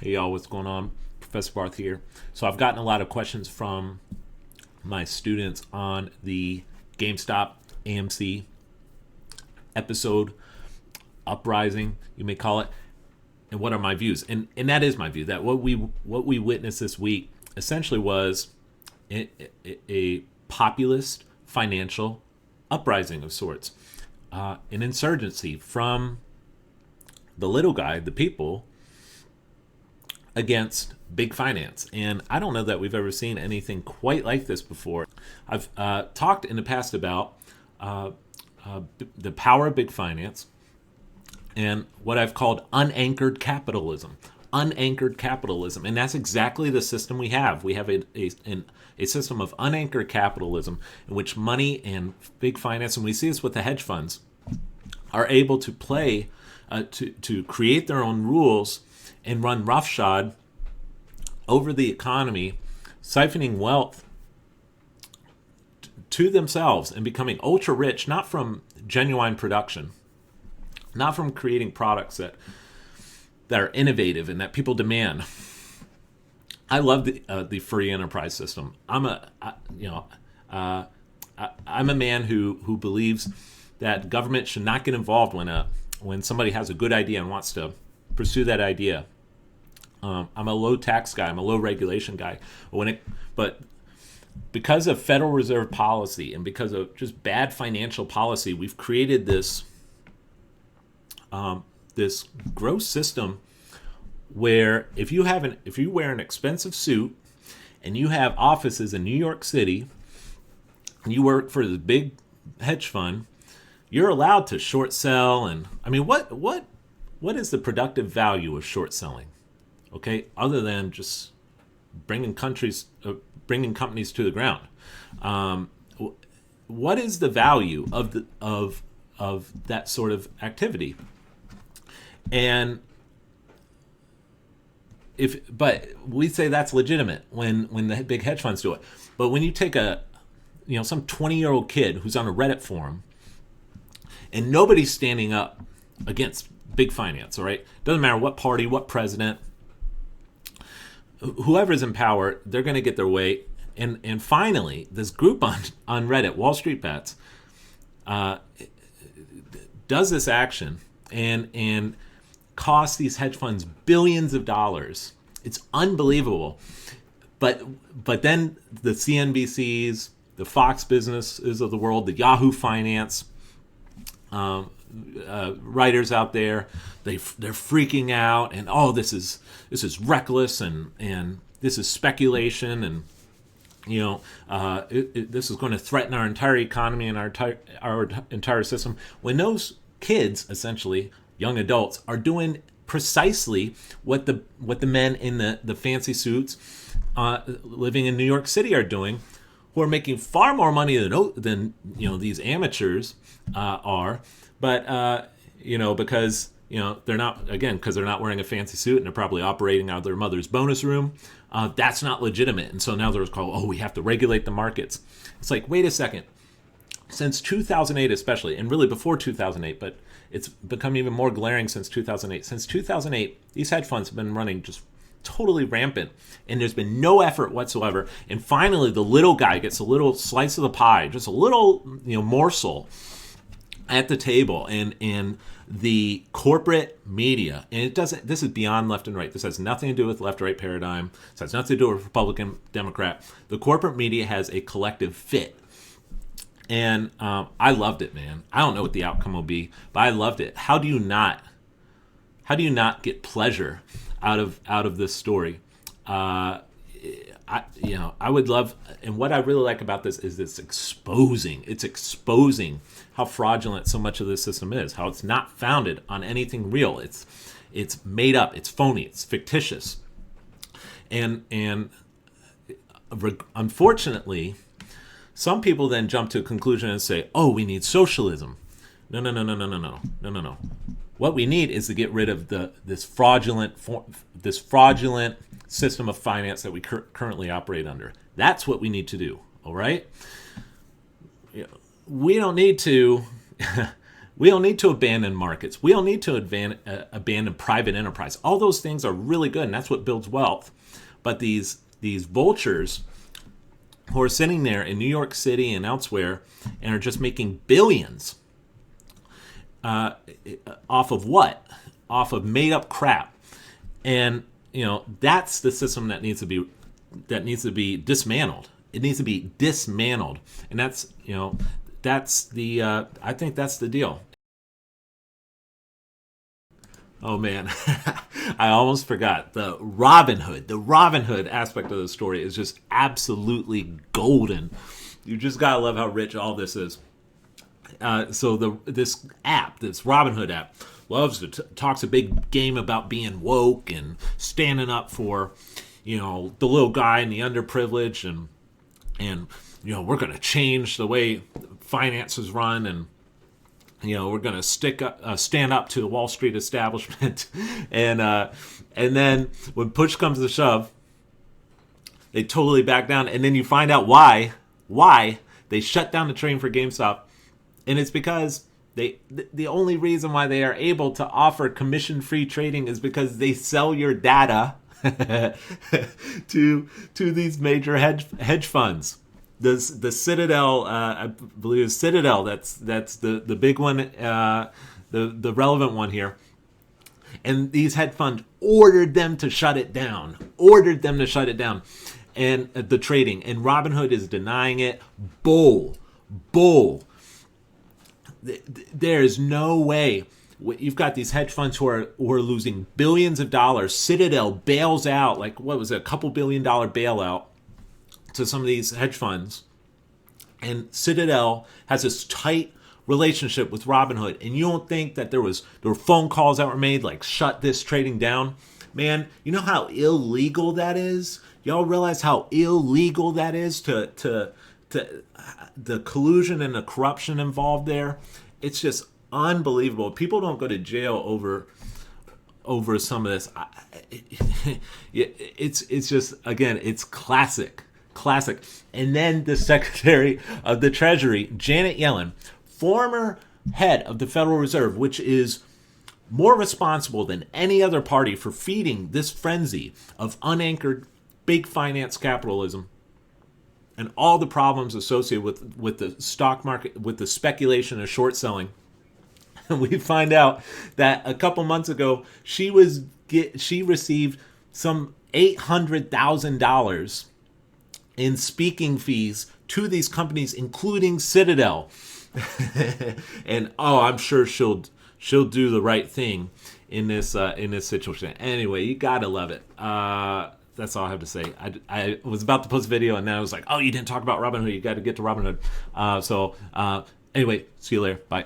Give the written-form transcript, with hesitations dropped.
Hey y'all, what's going on? Professor Barth here. So I've gotten a lot of questions from my students on the GameStop AMC episode, uprising, you may call it, and what are my views? And that is my view, that what we witnessed this week essentially was a populist financial uprising of sorts, an insurgency from the little guy, the people, against big finance. And I don't know that we've ever seen anything quite like this before. I've talked in the past about the power of big finance and what I've called unanchored capitalism. Unanchored capitalism. And that's exactly the system we have. We have a system of unanchored capitalism in which money and big finance, and we see this with the hedge funds, are able to play, to create their own rules and run roughshod over the economy, siphoning wealth to themselves and becoming ultra rich, not from genuine production, not from creating products that are innovative and that people demand. I love the free enterprise system. I'm a man who believes that government should not get involved when somebody has a good idea and wants to pursue that idea. I'm a low tax guy. I'm a low regulation guy. But because of Federal Reserve policy and because of just bad financial policy, we've created this gross system where if you wear an expensive suit and you have offices in New York City and you work for the big hedge fund, you're allowed to short sell. And I mean, what is the productive value of short selling? Okay, other than just bringing companies to the ground. What is the value of that sort of activity? And but we say that's legitimate when the big hedge funds do it. But when you take some 20-year-old kid who's on a Reddit forum and nobody's standing up against big finance, all right? Doesn't matter what party, what president, whoever's in power, they're going to get their way. And finally, this group on Reddit, Wall Street Bets, does this action and costs these hedge funds billions of dollars. It's unbelievable. But then the CNBCs, the Fox businesses of the world, the Yahoo Finance writers out there, they're freaking out, and this is reckless, and this is speculation, and this is going to threaten our entire economy and our entire system. When those kids, essentially young adults, are doing precisely what the men in the fancy suits living in New York City are doing, who are making far more money than these amateurs are, but because they're not wearing a fancy suit and they're probably operating out of their mother's bonus room. That's not legitimate, and so now they're called, we have to regulate the markets. It's like, wait a second. Since 2008 especially, and really before 2008, but it's become even more glaring since 2008. Since 2008, these hedge funds have been running just totally rampant, and there's been no effort whatsoever. And finally, the little guy gets a little slice of the pie, just a little morsel at the table, and the corporate media, and this is beyond left and right. This has nothing to do with left-right paradigm. This has nothing to do with Republican, Democrat. The corporate media has a collective fit. And I loved it, man. I don't know what the outcome will be, but I loved it. How do you not get pleasure out of this story? I would love, and what I really like about this is it's exposing how fraudulent so much of this system is, how it's not founded on anything real. It's made up, it's phony, it's fictitious. And unfortunately, some people then jump to a conclusion and say, we need socialism. No. What we need is to get rid of this fraudulent system of finance that we currently operate under. That's what we need to do, all right? We don't need to We don't need to abandon markets. We don't need to abandon private enterprise. All those things are really good, and that's what builds wealth. But these vultures who are sitting there in New York City and elsewhere and are just making billions off of what? Off of made-up crap. And that's the system that needs to be dismantled. It needs to be dismantled, and that's the I think that's the deal. Oh man, I almost forgot the Robinhood. The Robinhood aspect of the story is just absolutely golden. You just gotta love how rich all this is. So this Robinhood app, talks a big game about being woke and standing up for, the little guy and the underprivileged, and we're going to change the way finances run, and we're going to stand up to the Wall Street establishment, and then when push comes to shove, they totally back down, and then you find out why they shut down the train for GameStop, and it's because the only reason why they are able to offer commission-free trading is because they sell your data to these major hedge funds. The Citadel, I believe it's Citadel. That's the big one, the relevant one here. And these hedge funds ordered them to shut it down. And the trading. And Robinhood is denying it. Bull. There is no way. You've got these hedge funds who are losing billions of dollars. Citadel bails out, like, what was it, $2 billion bailout to some of these hedge funds. And Citadel has this tight relationship with Robinhood. And you don't think that there were phone calls that were made, like, shut this trading down? Man, you know how illegal that is? Y'all realize how illegal that is to the collusion and the corruption involved there? It's just unbelievable. People don't go to jail over some of this. It's just, again, it's classic. And then the Secretary of the Treasury, Janet Yellen, former head of the Federal Reserve, which is more responsible than any other party for feeding this frenzy of unanchored big finance capitalism and all the problems associated with the stock market, with the speculation of short selling. And we find out that a couple months ago, she received some $800,000 in speaking fees to these companies, including Citadel. And I'm sure she'll do the right thing in this situation. Anyway, you gotta love it. That's all I have to say. I was about to post a video, and then I was like, oh, you didn't talk about Robinhood. You got to get to Robinhood. Anyway, see you later. Bye.